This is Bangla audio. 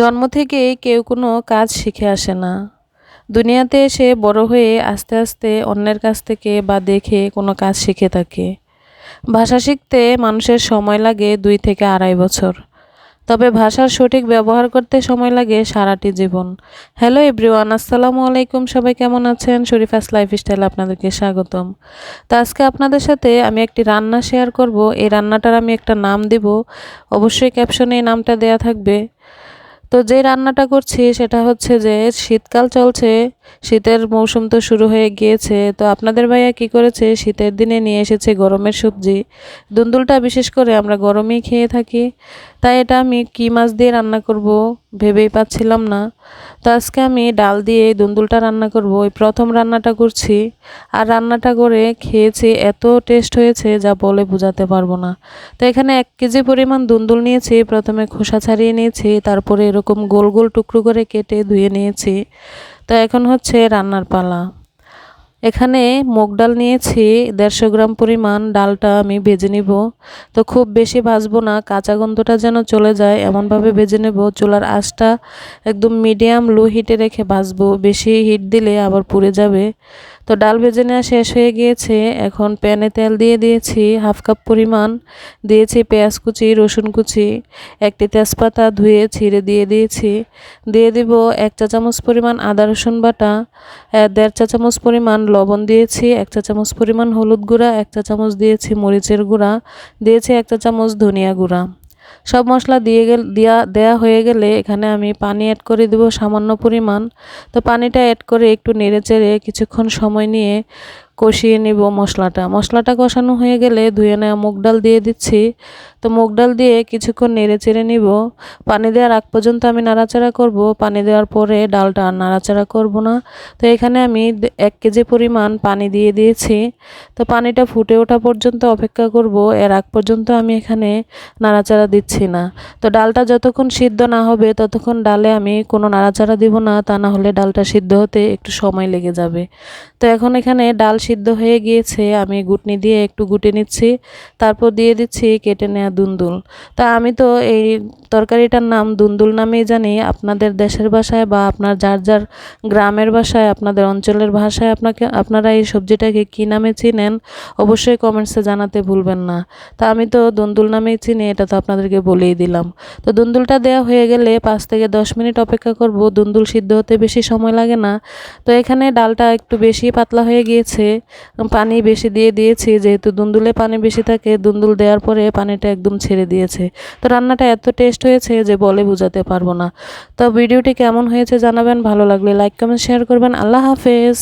জন্ম থেকেই কেউ কোনো কাজ শিখে আসে না। দুনিয়াতে এসে বড় হয়ে আস্তে আস্তে অন্যের কাছ থেকে বা দেখে কোনো কাজ শিখে থাকে। ভাষা শিখতে মানুষের সময় লাগে 2 থেকে 2.5 বছর। তবে ভাষার সঠিক ব্যবহার করতে সময় লাগে সারাটি জীবন। হ্যালো এভরিওয়ান, আসসালামু আলাইকুম। সবাই কেমন আছেন? শরীফাস লাইফস্টাইলে আপনাদেরকে স্বাগতম। তো আজকে আপনাদের সাথে আমি একটি রান্না শেয়ার করব। এই রান্নাটার আমি একটা নাম দিব, অবশ্যই ক্যাপশনে এই নামটা দেয়া থাকবে। তো যে রান্নাটা করছি সেটা হচ্ছে যে শীতকাল চলছে, শীতের মৌসুম তো শুরু হয়ে গিয়েছে। তো আপনাদের ভাইয়া কি করেছে, শীতের দিনে নিয়ে এসেছে গরমের সবজি। দুন্দুলটা বিশেষ করে আমরা গরমেই খেয়ে থাকি, তাই এটা আমি কী মাছ দিয়ে রান্না করব ভেবেই পাচ্ছিলাম না। তো আজকে আমি ডাল দিয়ে দুন্দুলটা রান্না করব, ওই প্রথম রান্নাটা করছি। আর রান্নাটা করে খেয়েছি, এত টেস্ট হয়েছে যা বলে বোঝাতে পারবো না। তো এখানে 1 কেজি পরিমাণ দুন্দুল নিয়েছি। প্রথমে খোসা ছাড়িয়ে নিয়েছি, তারপরে এরকম গোল গোল টুকরো করে কেটে ধুয়ে নিয়েছি। তো এখন হচ্ছে রান্নার পালা। এখানে মুগ ডাল নিয়েছি 150 গ্রাম পরিমাণ। ডালটা আমি ভেজে নিব। তো খুব বেশি ভাজবো না, কাঁচা গন্ধটা যেন চলে যায় এমনভাবে ভেজে নেব। চুলার আঁচটা একদম মিডিয়াম লো হিটে রেখে ভাজবো, বেশি হিট দিলে আবার পুড়ে যাবে। তো ডাল ভেজে নেওয়া শেষ হয়ে গিয়েছে। এখন প্যানে তেল দিয়ে দিয়েছি 1/2 কাপ পরিমাণ। দিয়েছি পেঁয়াজ কুচি, রসুন কুচি, একটি তেজপাতা ধুয়ে ছিঁড়ে দিয়ে দিয়েছি। দিয়ে দিব 1 চা চামচ পরিমাণ আদা রসুন বাটা, 1.5 চা চামচ পরিমাণ লবণ দিয়েছি, 1 চা চামচ পরিমাণ হলুদ গুঁড়া, 1 চা চামচ দিয়েছি মরিচের গুঁড়া, দিয়েছি 1 চা চামচ ধনিয়া গুঁড়া। সব মশলা দেয়া হয়ে গেলে এখানে আমি পানি অ্যাড করে দেব সামান্য পরিমাণ। তো পানিটা অ্যাড করে একটু নেড়েচেড়ে কিছুক্ষণ সময় নিয়ে কষিয়ে নেব মশলাটা কষানো হয়ে গেলে ধুয়ে নেওয়া মুগ ডাল দিয়ে দিচ্ছি। তো মুগ ডাল দিয়ে কিছুক্ষণ নেড়েচেড়ে নিব। পানি দেওয়ার আগ পর্যন্ত আমি নাড়াচাড়া করব, পানি দেওয়ার পরে ডালটা আর নাড়াচাড়া করব না। তো এখানে আমি 1 কেজি পরিমাণ পানি দিয়ে দিয়েছি। তো পানিটা ফুটে ওঠা পর্যন্ত অপেক্ষা করব, এর আগ পর্যন্ত আমি এখানে নাড়াচাড়া দিচ্ছি না। তো ডালটা যতক্ষণ সিদ্ধ না হবে ততক্ষণ ডালে আমি কোনো নাড়াচাড়া দিব না, তা না হলে ডালটা সিদ্ধ হতে একটু সময় লেগে যাবে। তো এখন এখানে ডাল সিদ্ধ হয়ে গিয়েছে, আমি ঘুটনি দিয়ে একটু গুটে নিচ্ছি। তারপর দিয়ে দিচ্ছি কেটে নেওয়া দুন্দুল। তা আমি তো এই তরকারিটার নাম দুন্দুল নামেই জানি। আপনাদের দেশের ভাষায় বা আপনার যার যার গ্রামের ভাষায়, আপনাদের অঞ্চলের ভাষায় আপনারা এই সবজিটাকে কী নামে চিনেন অবশ্যই কমেন্টসে জানাতে ভুলবেন না। তা আমি তো দুন্দুল নামেই চিনি, এটা তো আপনাদেরকে বলেই দিলাম। তো দুন্দুলটা দেওয়া হয়ে গেলে 5 থেকে 10 মিনিট অপেক্ষা করব। দুন্দুল সিদ্ধ হতে বেশি সময় লাগে না। তো এখানে ডালটা একটু বেশি পাতলা হয়ে গিয়েছে, পানি বেশি দিয়ে দিয়েছি। যেহেতু দুন্দুলে পানি বেশি থাকে, দুন্দুল দেওয়ার পরে পানিটা একদম ছেড়ে দিয়েছে। তো রান্নাটা এত টেস্ট হয়েছে যে বলে বোঝাতে পারবো না। তো ভিডিওটি কেমন হয়েছে জানাবেন, ভালো লাগলে লাইক কমেন্ট শেয়ার করবেন। আল্লাহ হাফেজ।